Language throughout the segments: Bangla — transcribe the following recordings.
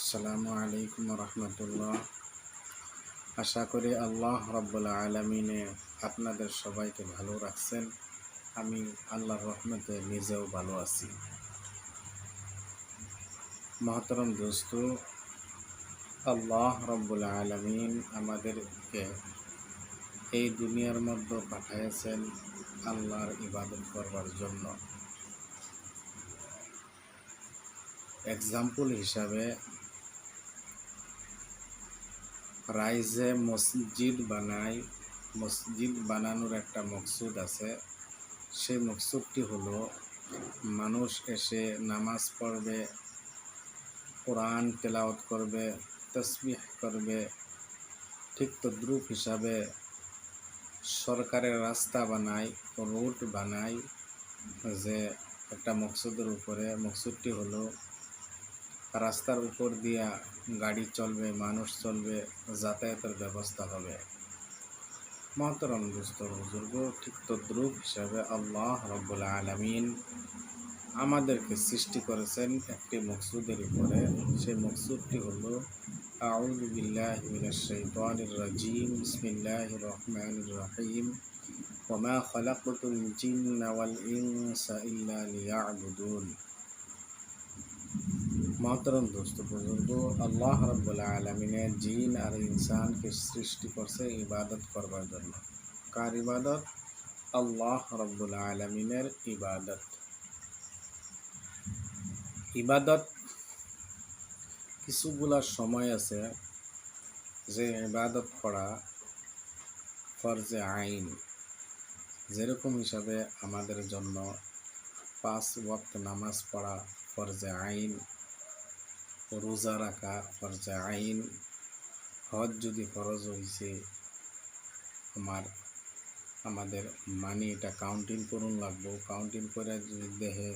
আসসালামু আলাইকুম রহমতুল্লাহ। আশা করি আল্লাহ রাব্বুল আলামিনে আপনাদের সবাইকে ভালো রাখছেন। আমি আল্লাহর রহমতে নিজেও ভালো আছি। মহতরম দোস্ত, আল্লাহ রাব্বুল আলামিন আমাদেরকে এই দুনিয়ার মধ্যে পাঠিয়েছেন আল্লাহর ইবাদত করবার জন্য। এক্সাম্পল হিসাবে রাইজে মসজিদ বানানোর একটা মকসুদ আছে। সেই মকসুদটি হলো মানুষ এসে নামাজ পড়বে, কোরআন তেলাওয়াত করবে, তাসবিহ করবে। ঠিক তদ্রূপ হিসাবে সরকারের রাস্তা বানায়, রোড বানায়, যে একটা মকসুদের উপরে। মকসুদটি হলো রাস্তার উপর দিয়া গাড়ি চলবে, মানুষ চলবে, যাতায়াতের ব্যবস্থা হবে। মহতরম দোস্ত বুজুর্গ, ঠিক তদ্রূপ হিসাবে আল্লাহ রাব্বুল আলামিন আমাদেরকে সৃষ্টি করেছেন একটি মকসুদের উপরে। সেই মকসুদটি হলো আউযু বিল্লাহি মিনাশ শাইতানির রাজিম, বিসমিল্লাহির রহমানির রহিম, ওয়া মা খালাকতুল জিন্না ওয়াল ইনসা ইল্লা লিয়াবুদুন। মহতরম দোস্ত বুজুর্গ, আল্লাহ রাব্বুল আলামিনের জিন আর ইনসানকে সৃষ্টি করছে ইবাদত করবার জন্য। কার ইবাদত? আল্লাহ রাব্বুল আলামিনের ইবাদত। ইবাদত কিছুগুলা সময় আছে যে ইবাদত করা ফরজে আইন। যেরকম হিসাবে আমাদের জন্য 5 ওয়াক্ত নামাজ পড়া ফরজে আইন, রোজা রাখা ফরজে আইন, হজ যদি ফরজ হয়েছে আমাদের এটা কাউন্টিং করুন লাগবো। কাউন্টিং করে যদি দেহে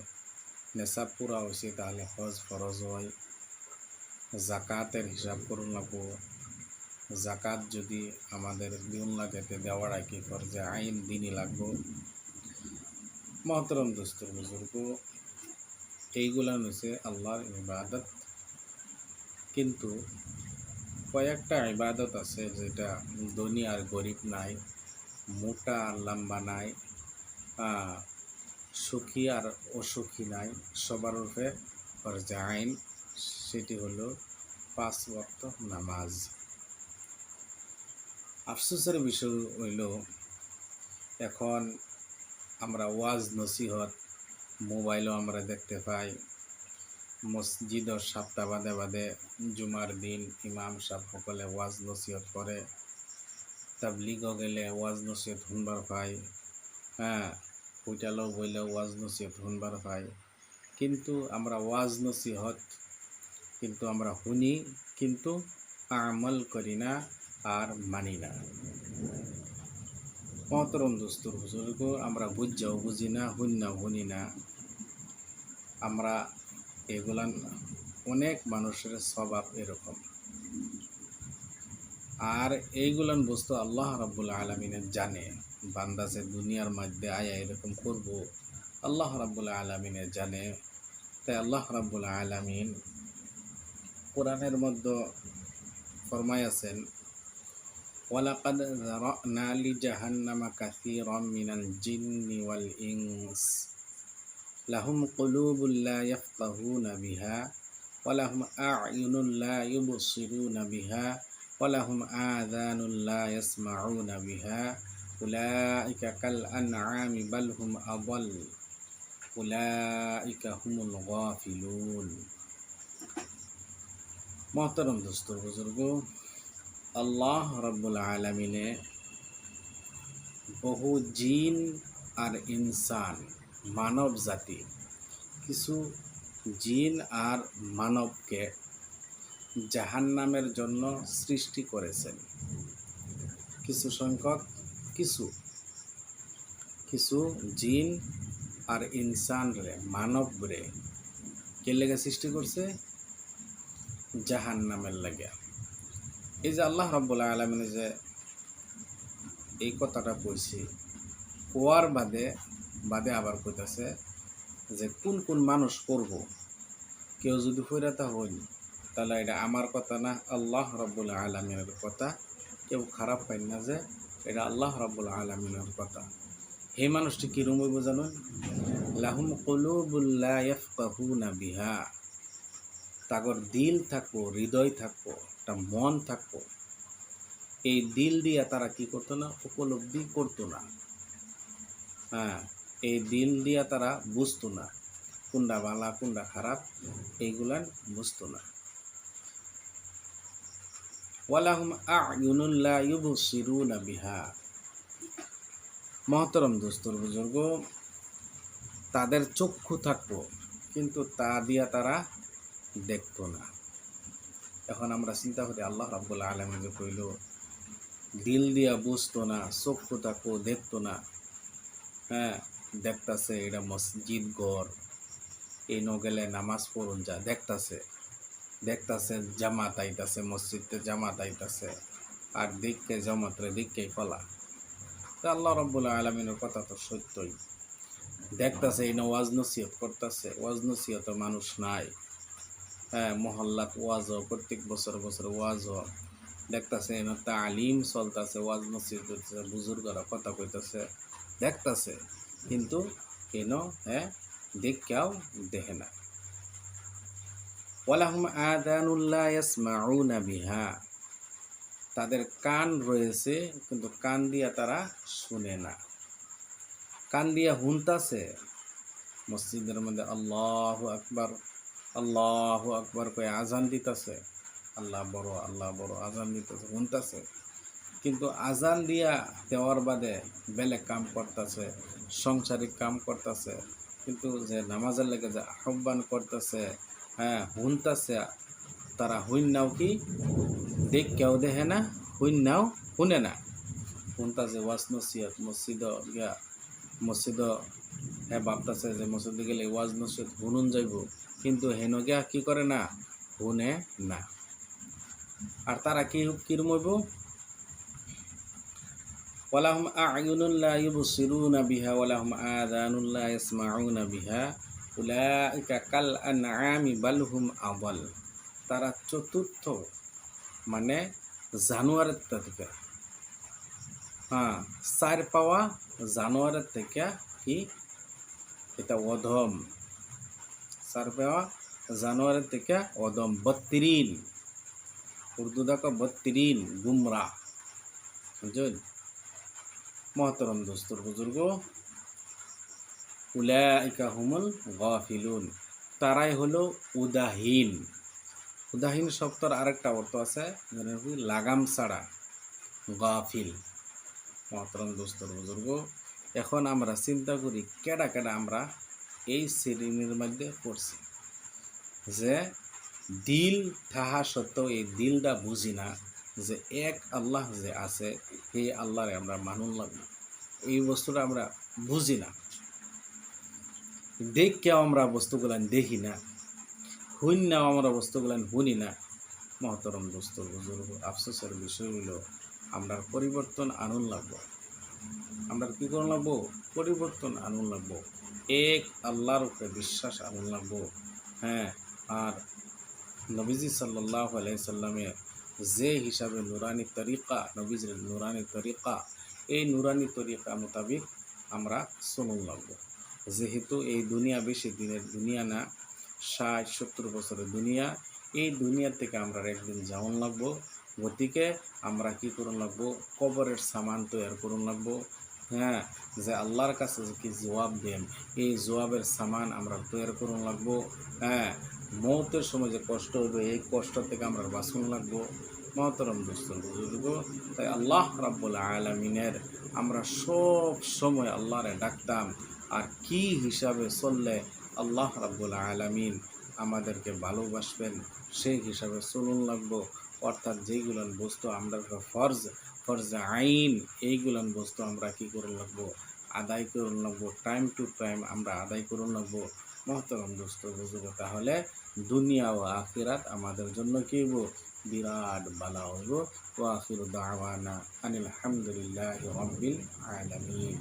নেশাব পুরা হয়েছে তাহলে হজ ফরজ হয়। জাকাতের হিসাব করুন লাগবো। জাকাত যদি আমাদের দিন লাগেতে দেওয়ার আগে ফরজে আইন দিনই লাগবো। মহতরম দোস্তর বুজুর্গ, এইগুলা হচ্ছে আল্লাহর ইবাদত। কিন্তু কয়েকটা ইবাদত আছে যেটা ধনী আর গরিব নাই, মোটা আর লম্বা নাই, সুখী আর অসুখী নাই, সবার উপরে ফরজে আইন। সেটি হলো 5 ওয়াক্ত নামাজ। আফসোসের বিষয় হইল এখন আমরা ওয়াজ নসিহত মোবাইলও আমরা দেখতে পাই। মসজিদ ও সপ্তাহ বাদে বাদে জুমার দিন ইমাম সাহেব সকলে ওয়াজ নসিহত করে। তাবলিগও গেলে ওয়াজ নসিহত শুনবার পাই। হোটেলও বইলে ওয়াজ নসিহত শুনবার পাই। কিন্তু আমরা ওয়াজ নসিহত কিন্তু আমরা শুনি, কিন্তু আমল করি না আর মানি না। মহতরম দোস্তর বুজুর্গ, আমরা বুঝাও বুঝি না, শুননাও শুনি না। আমরা এগুলান অনেক মানুষের স্বভাব এরকম। আর এইগুলান বস্তু আল্লাহ রাব্বুল আলামিনের জানে। বান্দা যে দুনিয়ার মধ্যে আয়া এরকম করব, আল্লাহ রাব্বুল আলামিনের জানে। তাই আল্লাহ রাব্বুল আলামিন কোরআনের মধ্যে ফরমাইয়াছেন, ওয়ালাকাদ যারানা লিজাহান্নামা কাসীরাম মিনাল জিন্নি ওয়াল ইনস লাহুম কুলুবুল লা ইয়াফকাহুনা বিহা ওয়া লাহুম আ'য়ুনুন লা ইউবসিরুনা বিহা ওয়া লাহুম আযানুন লা ইয়াসমাউনা বিহা উলাইকা কাল আনআমি বাল হুম আযাল উলাইকা হুমুল গাফিলুন। মহতরম দোস্তর বুজুর্গ, আল্লাহ রাব্বুল আলামিনে বহু জিন আর ইনসান, মানব জাতি, কিছু জিন আর মানবকে জাহান্নামের জন্য সৃষ্টি করেছেন। কিছু সংখ্যক কিছু জিন আর ইনসান রে, মানব রে কে লেগে সৃষ্টি করছে? জাহান্নামের লাগে। এই যে আল্লাহ রাব্বুল আলামিন যে এই কথাটা কইছি, কোয়ার বাদে আবার কইতাছে যে কোন কোন মানুষ করব। কেউ যদি ফইরাতা হইল তাহলে এটা আমার কথা না, আল্লাহ রাব্বুল আলামিনের কথা। কেউ খারাপ পাই না যে এটা আল্লাহ রাব্বুল আলামিনের কথা। এই মানুষটি কিরম হইব জানো? লাহুম কুলুবুল লা ইয়াফকাহুনা বিহা, তাগর দিল থাকবো, হৃদয় থাকবো, একটা মন থাকবো, এই দিল দিয়া তারা কি করতো না? উপলব্ধি করতো না। হ্যাঁ, এই দিল দিয়া তারা বুঝতো না কোনটা ভালো কোনটা খারাপ, এইগুলান বুঝতো না। ওয়ালাহুম আ'য়ুনুন লা ইউবসিরুনা বিহা, মহতরম দোস্তর বুজুর্গ, তাদের চক্ষু থাকতো কিন্তু তা দিয়া তারা দেখতো না। এখন আমরা চিন্তা করি আল্লাহ রাব্বুল আলামিন যে কইল দিল দিয়া বুঝতো না, চক্ষু থাকো দেখতো না। হ্যাঁ, দেখতাছে এটা মসজিদ ঘর, এই নগেলে নামাজ পড়ুন যা, দেখতাছে দেখতাছে জামাত আইতাছে, মসজিদে জামাত আইতাছে, আর দিককে জামাতরে দিককেই ফলা। তা আল্লাহ রাব্বুল আলামিনের কথা তো সত্যই। দেখতাছে এই ওয়াজ নসিহত করতেছে, ওয়াজ নসিহত মানুষ নাই। হ্যাঁ, মহল্লাত ওয়াজ প্রত্যেক বছর বছর ওয়াজ দেখতাছে, এনে তালিম চলতেছে, ওয়াজ নসিহত হইতেছে, বুজুর্গরা কথা কইতেছে, দেখতাছে, কিন্তু কেন হ্যাঁ দেখেও দেখে না। ওয়ালাহুম আযানুল লা ইয়াসমাউনা বিহা, তাদের কান রয়েছে কিন্তু কান দিয়া তারা শুনে না। কান দিয়া হুনতাছে, মসজিদের মধ্যে আল্লাহু আকবার আল্লাহু আকবার কয়ে আজান দিতেছে, আল্লাহ বড় আজান দিতেছে, শুনতেছে, কিন্তু আজান দিয়া দেওয়ার বাদে বেলেগ কাম করতেছে, সংসারিক কাম করতেছে, কিন্তু যে নামাজের লেগে যে আহ্বান করতেছে, হ্যাঁ শুনতেছে, তারা হুইন্নাও কি দেখ কেউ দেখে না, হুইন্নাও শুনে না। শুনতেছে ওয়াজ নসিহত, মসজিদ হ্যাঁ ভাবতেছে যে মসজিদে গেলে ওয়াজ নসিহত শুনুন যাইব, কিন্তু হেন গিয়া কি করে না, শুনে না। আর তারা কি কিরম হইব? ওয়ালাহুম আ'য়ুনুন লা ইউবসিরুনা বিহা ওয়ালাহুম আযানুন লা ইয়াসমাউনা বিহা উলাইকা কাল আনআমি বাল হুম আযাল, তারা চতুর্থ মানে জানোয়ারের থেকে, হ্যাঁ চার পাওয়া জানোয়ারের থেকে কি এটা অধম, চার পাওয়া জানোয়ারের থেকে অধম, বত্রিন, উর্দু দেখো বত্রিন, গুমরা। বুঝলেন মহতরম দোস্তর বুজুর্গ, উলাইকা হুমুল গাফিলুন, তারাই হলো উদাহীন। উদাহীন শব্দের আরেকটা অর্থ আছে, লাগাম ছাড়া, গাফিল। মহতরম দোস্তর বুজুর্গ, এখন আমরা চিন্তা করি কেডা কেডা আমরা এই শ্রেণীর মধ্যে পড়ছি, যে দিল থাহা সত্ত্বেও এই দিলটা বুঝি না যে এক আল্লাহ যে আছে, এই আল্লাহরে আমরা মানুন লাগবো, এই বস্তুটা আমরা বুঝি না। দেখকেও আমরা বস্তুগুলান দেখি না, শুননাও আমরা বস্তুগুলান শুনি না। মহতরম দোস্ত বুজুর্গ, আফসোসের বিষয় হইল আমরা পরিবর্তন আনুন লাগবো। আমরা কি করুন লাগবো? পরিবর্তন আনুন লাগবো, এক আল্লাহর উপরে বিশ্বাস আনুন লাগবো। হ্যাঁ, আর নবীজি সাল্লাল্লাহু আলাইহি সাল্লামের যে হিসাবে নুরানি তরিকা, নবীজির নুরানি তরিকা, এই নুরানি তরিকা মোতাবিক আমরা শুনুন লাগবো। যেহেতু এই দুনিয়া বেশি দিনের দুনিয়া না, ৬০-৭০ বছরের দুনিয়া, এই দুনিয়া থেকে আমরা একদিন যাওয়ান লাগবো। গতিকে আমরা কি করুন লাগবো? কবরের সামান তৈরি করুন লাগবো। হ্যাঁ, যে আল্লাহর কাছে যে কি জবাব দেন, এই জবাবের সামান আমরা তৈরি করুন লাগবো। হ্যাঁ, মৌতের সময় যে কষ্ট হবে, এই কষ্ট থেকে আমরা বাঁচুন লাগবো। মহতরম দোস্তর বুজুর্গ, তাই আল্লাহ রাব্বুল আলামিনের আমরা সব সময় আল্লাহরে ডাকতাম, আর কি হিসাবে চললে আল্লাহ রাব্বুল আলামিন আমাদেরকে ভালোবাসবেন সেই হিসাবে চলুন লাগবো। অর্থাৎ যেইগুলান বস্তু আমরা ফরজ আইন, এইগুলান বস্তু আমরা কি করুন লাগবো? আদায় করুন লাগবো, টাইম টু টাইম আমরা আদায় করুন লাগবো। মহতরম দোস্ত বুঝবো, তাহলে দুনিয়া ও আখিরাত আমাদের জন্য কি হইব? বিরাট বালা হইব। ওয়া আখিরু দাওয়ানা আনিল হামদুলিল্লাহি রাব্বিল আলামিন।